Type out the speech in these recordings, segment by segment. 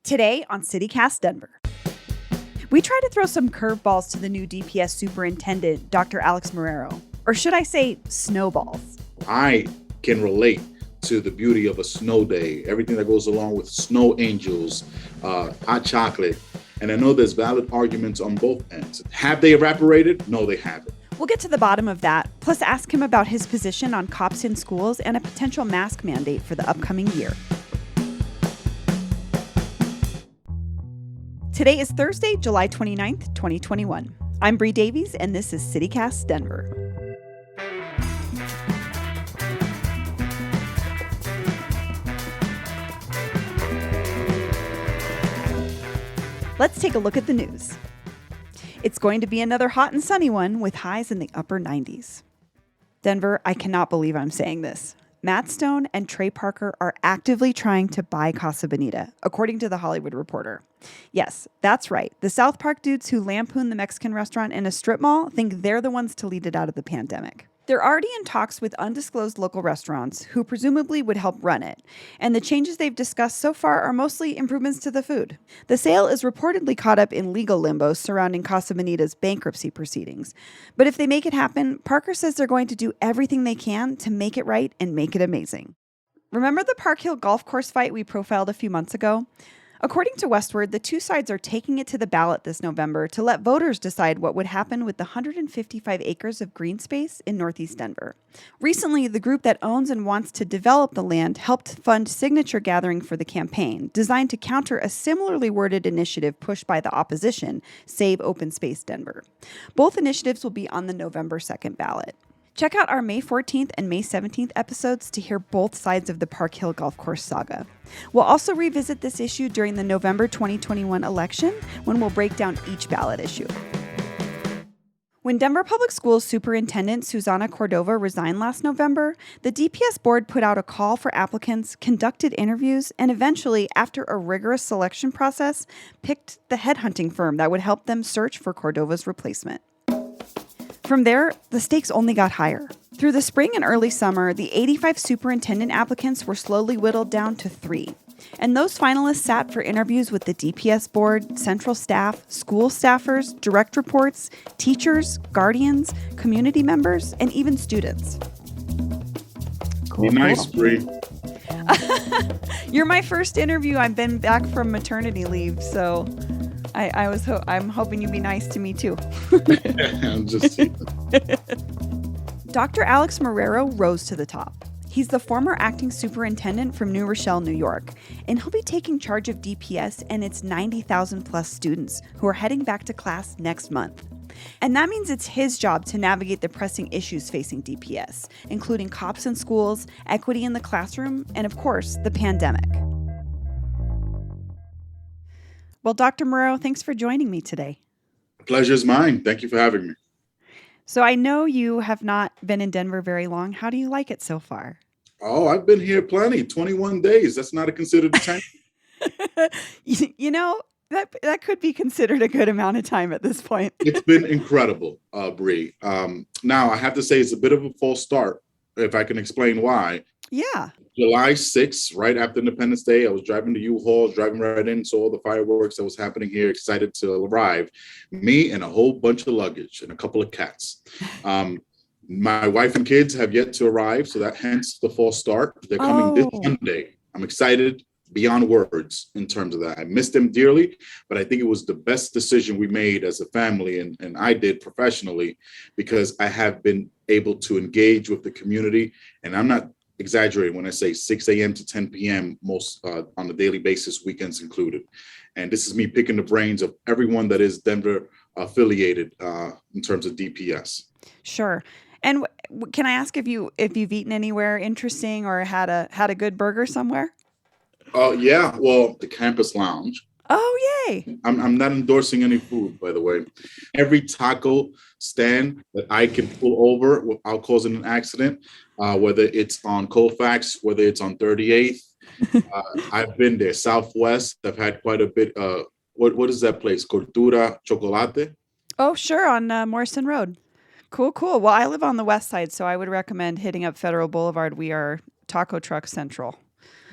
Today on CityCast Denver, we try to throw some curveballs to the new DPS superintendent, Dr. Alex Marrero. Or should I say snowballs? I can relate to the beauty of a snow day, everything that goes along with snow angels, hot chocolate. And I know there's valid arguments on both ends. Have they evaporated? No, they haven't. We'll get to the bottom of that, plus ask him about his position on cops in schools and a potential mask mandate for the upcoming year. Today is Thursday, July 29th, 2021. I'm Bree Davies, and this is CityCast Denver. Let's take a look at the news. It's going to be another hot and sunny one with highs in the upper 90s. Denver, I cannot believe I'm saying this. Matt Stone and Trey Parker are actively trying to buy Casa Bonita, according to The Hollywood Reporter. Yes, that's right. The South Park dudes who lampoon the Mexican restaurant in a strip mall think they're the ones to lead it out of the pandemic. They're already in talks with undisclosed local restaurants who presumably would help run it, and the changes they've discussed so far are mostly improvements to the food. The sale is reportedly caught up in legal limbo surrounding Casa Bonita's bankruptcy proceedings. But if they make it happen, Parker says they're going to do everything they can to make it right and make it amazing. Remember the Park Hill golf course fight we profiled a few months ago? According to Westword, the two sides are taking it to the ballot this November to let voters decide what would happen with the 155 acres of green space in Northeast Denver. Recently, the group that owns and wants to develop the land helped fund signature gathering for the campaign, designed to counter a similarly worded initiative pushed by the opposition, Save Open Space Denver. Both initiatives will be on the November 2nd ballot. Check out our May 14th and May 17th episodes to hear both sides of the Park Hill Golf Course saga. We'll also revisit this issue during the November 2021 election, when we'll break down each ballot issue. When Denver Public Schools Superintendent Susana Cordova resigned last November, the DPS board put out a call for applicants, conducted interviews, and eventually, after a rigorous selection process, picked the headhunting firm that would help them search for Cordova's replacement. From there, the stakes only got higher. Through the spring and early summer, the 85 superintendent applicants were slowly whittled down to 3. And those finalists sat for interviews with the DPS board, central staff, school staffers, direct reports, teachers, guardians, community members, and even students. Cool. Be nice, Bree. You're my first interview. I've been back from maternity leave, so I'm hoping you'd be nice to me too. I'm just Dr. Alex Marrero rose to the top. He's the former acting superintendent from New Rochelle, New York, and he'll be taking charge of DPS and its 90,000 plus students who are heading back to class next month. And that means it's his job to navigate the pressing issues facing DPS, including cops in schools, equity in the classroom, and of course, the pandemic. Well, Dr. Marrero, thanks for joining me today. Pleasure's mine. Thank you for having me. So I know you have not been in Denver very long. How do you like it so far? Oh, I've been here plenty. 21 days. That's not a considered time. You know, that could be considered a good amount of time at this point. It's been incredible, Bree. Now, I have to say it's a bit of a false start, if I can explain why. Yeah. July 6th, right after Independence Day, I was driving to U-Haul, driving right in, saw all the fireworks that was happening here, excited to arrive. Me and a whole bunch of luggage and a couple of cats. My wife and kids have yet to arrive, so that hence the false start. They're coming this Sunday. I'm excited beyond words in terms of that. I miss them dearly, but I think it was the best decision we made as a family, and I did professionally, because I have been able to engage with the community, and I'm not exaggerating when I say 6 a.m. to 10 p.m. most on a daily basis, weekends included. And this is me picking the brains of everyone that is Denver affiliated in terms of DPS. Sure. And can I ask if you've eaten anywhere interesting or had a good burger somewhere? Yeah. Well, the Campus Lounge. Oh, yay. I'm not endorsing any food, by the way. Every taco stand that I can pull over without causing an accident, whether it's on Colfax, whether it's on 38th, I've been there. Southwest, I've had quite a bit. What is that place? Cultura Chocolate? Oh, sure, on Morrison Road. Cool. Well, I live on the west side, so I would recommend hitting up Federal Boulevard. We are taco truck central.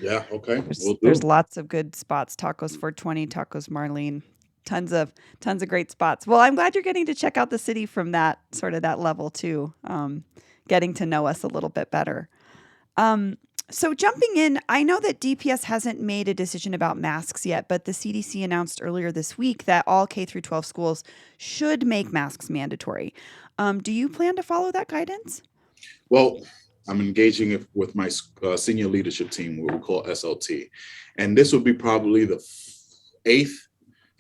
Yeah. Okay. There's We'll there's do. lots of good spots. Tacos for 20, Tacos Marlene. Tons of great spots. Well, I'm glad you're getting to check out the city from that level too. Getting to know us a little bit better. Um, so jumping in, I know that DPS hasn't made a decision about masks yet, but the CDC announced earlier this week that all K through 12 schools should make masks mandatory. Do you plan to follow that guidance? Well, I'm engaging with my senior leadership team, what we call SLT, and this will be probably the eighth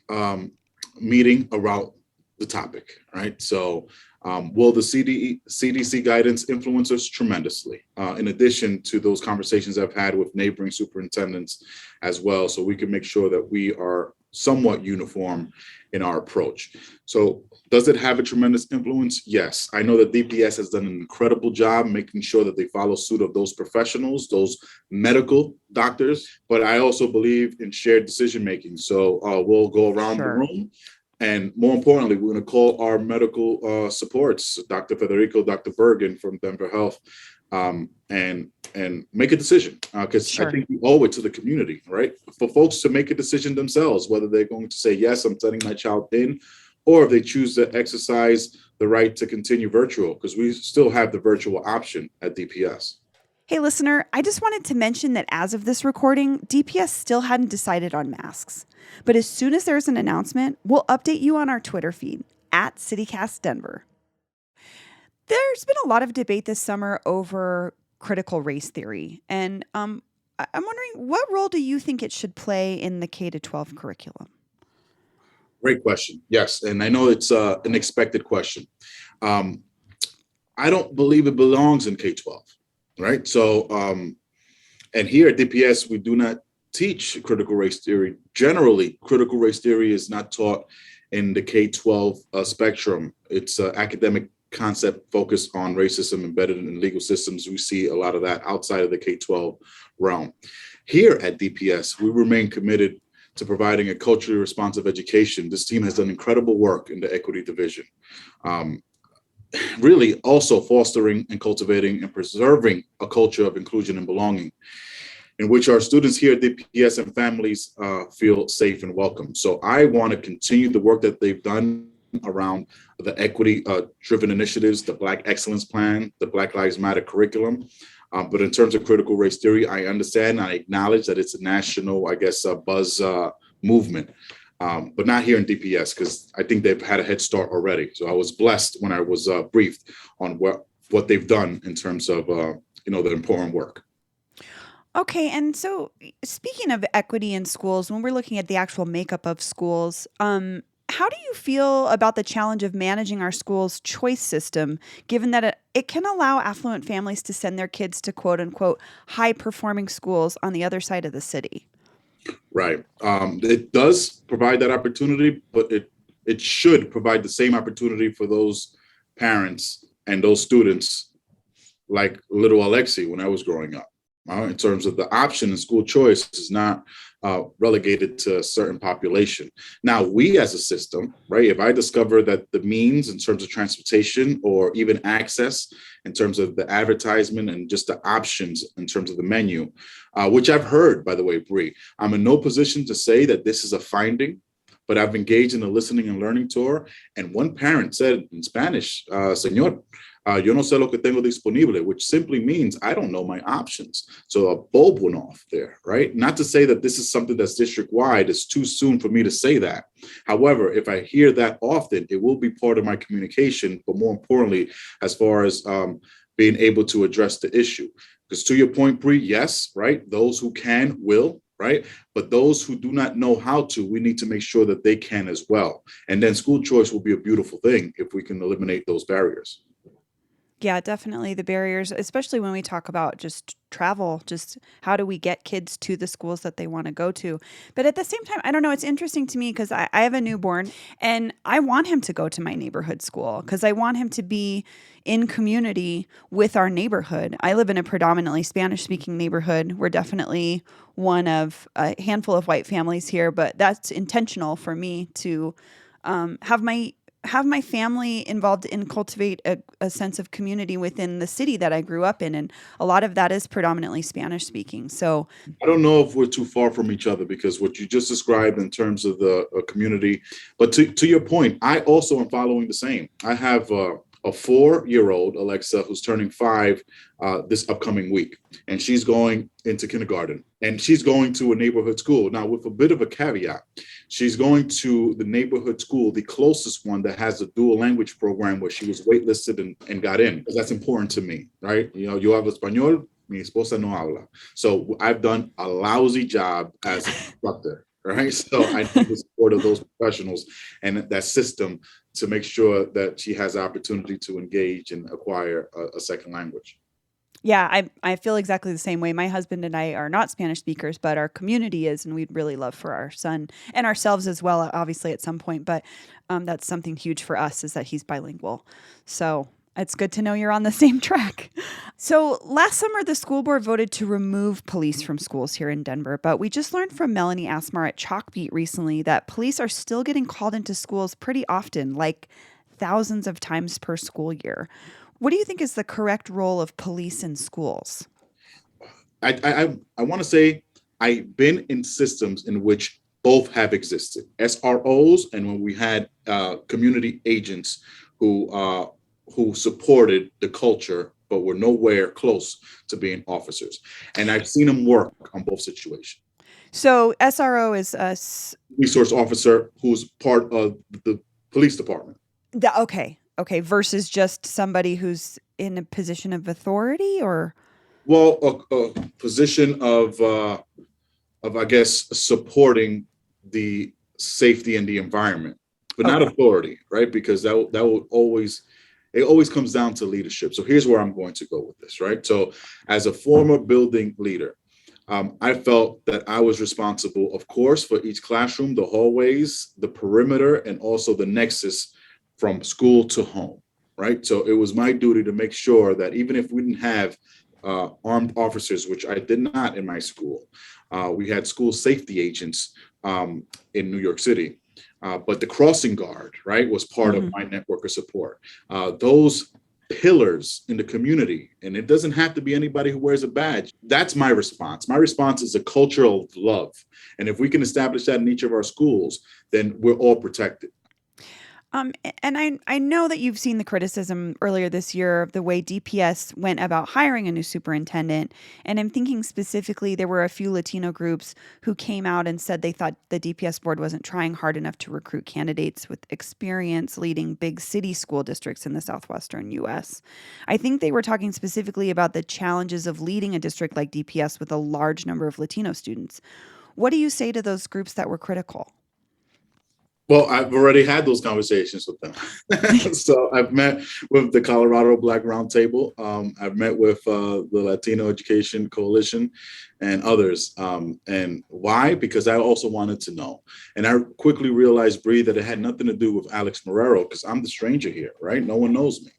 um, meeting around the topic, right? So, will the CDC guidance influence us tremendously? In addition to those conversations I've had with neighboring superintendents as well, so we can make sure that we are somewhat uniform in our approach. So, does it have a tremendous influence? Yes. I know that DPS has done an incredible job making sure that they follow suit of those professionals, those medical doctors, but I also believe in shared decision making. So we'll go around the Sure. room. And more importantly, we're going to call our medical supports, Dr. Federico, Dr. Bergen from Denver Health, and make a decision, because I Sure. think we owe it to the community, right? For folks to make a decision themselves, whether they're going to say, yes, I'm sending my child in, or if they choose to exercise the right to continue virtual, because we still have the virtual option at DPS. Hey, listener, I just wanted to mention that as of this recording, DPS still hadn't decided on masks. But as soon as there's an announcement, we'll update you on our Twitter feed at CityCastDenver. There's been a lot of debate this summer over critical race theory. And I'm wondering, what role do you think it should play in the K to 12 curriculum? Great question. Yes, and I know it's an expected question. Um, I don't believe it belongs in K-12, right? So, and here at DPS, we do not teach critical race theory. Generally, critical race theory is not taught in the K-12 spectrum. It's an academic concept focused on racism embedded in legal systems. We see a lot of that outside of the K-12 realm. Here at DPS, we remain committed to providing a culturally responsive education. This team has done incredible work in the equity division. Really also fostering and cultivating and preserving a culture of inclusion and belonging in which our students here at DPS and families feel safe and welcome. So I want to continue the work that they've done around the equity driven initiatives, the Black Excellence Plan, the Black Lives Matter curriculum. But in terms of critical race theory, I understand, I acknowledge that it's a national, I guess, buzz movement. But not here in DPS, because I think they've had a head start already. So I was blessed when I was briefed on what they've done in terms of the important work. Okay, and so speaking of equity in schools, when we're looking at the actual makeup of schools, how do you feel about the challenge of managing our school's choice system, given that it can allow affluent families to send their kids to quote unquote high performing schools on the other side of the city? Right. It does provide that opportunity, but it should provide the same opportunity for those parents and those students like little Alexi when I was growing up. In terms of the option in school choice is not relegated to a certain population. Now, we as a system, right, if I discover that the means in terms of transportation or even access in terms of the advertisement and just the options in terms of the menu, which I've heard, by the way, Bree, I'm in no position to say that this is a finding, but I've engaged in a listening and learning tour. And one parent said in Spanish, Señor, yo no sé lo que tengo disponible, which simply means I don't know my options. So a bulb went off there, right? Not to say that this is something that's district-wide. It's too soon for me to say that. However, if I hear that often, it will be part of my communication, but more importantly, as far as being able to address the issue. Because to your point, Bree, yes, right? Those who can will, right? But those who do not know how to, we need to make sure that they can as well. And then school choice will be a beautiful thing if we can eliminate those barriers. Yeah, definitely the barriers, especially when we talk about just travel, just how do we get kids to the schools that they want to go to. But at the same time, I don't know, it's interesting to me because I have a newborn and I want him to go to my neighborhood school because I want him to be in community with our neighborhood. I live in a predominantly Spanish speaking neighborhood. We're definitely one of a handful of white families here, but that's intentional for me to have my have my family involved in cultivate a sense of community within the city that I grew up in. And a lot of that is predominantly Spanish speaking. So I don't know if we're too far from each other because what you just described in terms of the community, but to your point, I also am following the same. I have a 4-year-old, Alexa, who's turning 5 this upcoming week, and she's going into kindergarten, and she's going to a neighborhood school. Now, with a bit of a caveat, she's going to the neighborhood school, the closest one that has a dual language program where she was waitlisted and got in. That's important to me, right? You know, yo hablo español, mi esposa no habla. So I've done a lousy job as an instructor, right? So I need the support of those professionals and that system to make sure that she has the opportunity to engage and acquire a second language. yeah, I feel exactly the same way. My husband and I are not Spanish speakers, but our community is, and we'd really love for our son and ourselves as well, obviously at some point. But that's something huge for us is that he's bilingual. So it's good to know you're on the same track. So last summer, the school board voted to remove police from schools here in Denver. But we just learned from Melanie Asmar at Chalkbeat recently that police are still getting called into schools pretty often, like thousands of times per school year. What do you think is the correct role of police in schools? I want to say I've been in systems in which both have existed, SROs, and when we had community agents who supported the culture but were nowhere close to being officers. And I've seen them work on both situations. So SRO is Resource officer who's part of the police department. Okay, versus just somebody who's in a position of authority, or Well, a position of I guess supporting the safety and the environment, but not okay. authority, right? Because that will always, it always comes down to leadership. So here's where I'm going to go with this, right? So as a former building leader, I felt that I was responsible, of course, for each classroom, the hallways, the perimeter, and also the nexus from school to home, right? So it was my duty to make sure that even if we didn't have armed officers, which I did not in my school, we had school safety agents in New York City. But the crossing guard, right, was part of my network of support. Those pillars in the community, and it doesn't have to be anybody who wears a badge. That's my response. My response is a culture of love. And if we can establish that in each of our schools, then we're all protected. And I know that you've seen the criticism earlier this year of the way DPS went about hiring a new superintendent. And I'm thinking specifically, there were a few Latino groups who came out and said they thought the DPS board wasn't trying hard enough to recruit candidates with experience leading big city school districts in the southwestern US. I think they were talking specifically about the challenges of leading a district like DPS with a large number of Latino students. What do you say to those groups that were critical? Well, I've already had those conversations with them. So I've met with the Colorado Black Roundtable. I've met with the Latino Education Coalition and others. And why? Because I also wanted to know. And I quickly realized, Bree, that it had nothing to do with Alex Marrero because I'm the stranger here, right? No one knows me.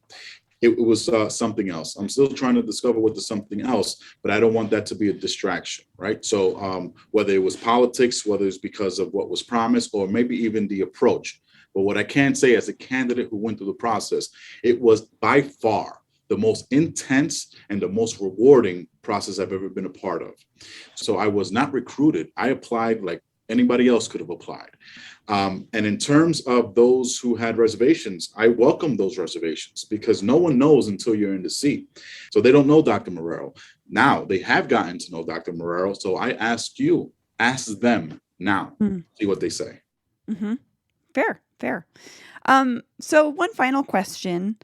It was something else. I'm still trying to discover what the something else, but I don't want that to be a distraction, right? So whether it was politics, whether it's because of what was promised, or maybe even the approach. But what I can say as a candidate who went through the process, it was by far the most intense and the most rewarding process I've ever been a part of. So I was not recruited. I applied like anybody else could have applied. And in terms of those who had reservations, I welcome those reservations because no one knows until you're in the seat. So they don't know Dr. Marrero. Now they have gotten to know Dr. Marrero. So I ask you, ask them now, see what they say. Mm-hmm. Fair. So one final question.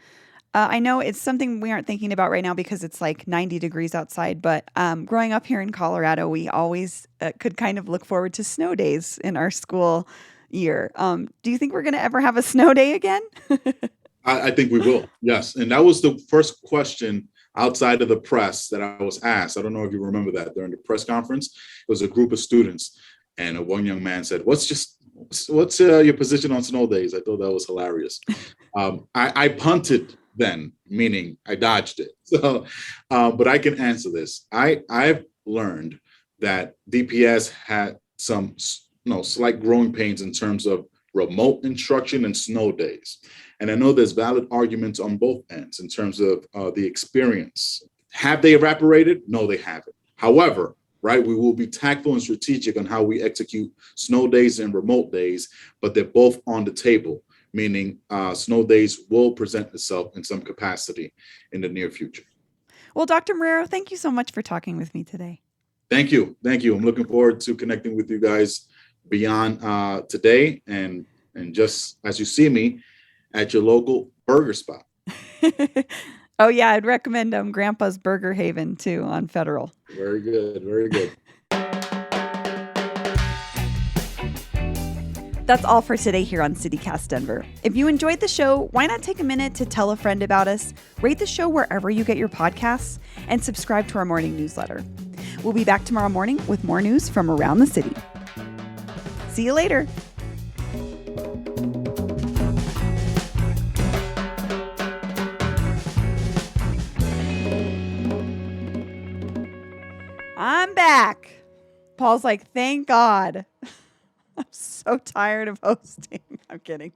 I know it's something we aren't thinking about right now because it's like 90 degrees outside, but growing up here in Colorado, we always could kind of look forward to snow days in our school year. Do you think we're going to ever have a snow day again? I think we will. Yes. And that was the first question outside of the press that I was asked. I don't know if you remember that during the press conference. It was a group of students. And one young man said, what's your position on snow days? I thought that was hilarious. I punted then, meaning I dodged it. So, but I can answer this. I've learned that DPS had some slight growing pains in terms of remote instruction and snow days. And I know there's valid arguments on both ends in terms of the experience. Have they evaporated? No, they haven't. However, right, we will be tactful and strategic on how we execute snow days and remote days, but they're both on the table, meaning snow days will present itself in some capacity in the near future. Well, Dr. Marrero, thank you so much for talking with me today. Thank you. Thank you. I'm looking forward to connecting with you guys beyond today and just as you see me at your local burger spot. Oh, yeah, I'd recommend Grandpa's Burger Haven, too, on Federal. Very good. Very good. That's all for today here on CityCast Denver. If you enjoyed the show, why not take a minute to tell a friend about us, rate the show wherever you get your podcasts, and subscribe to our morning newsletter. We'll be back tomorrow morning with more news from around the city. See you later. I'm back. Paul's like, thank God. I'm so tired of hosting. I'm kidding.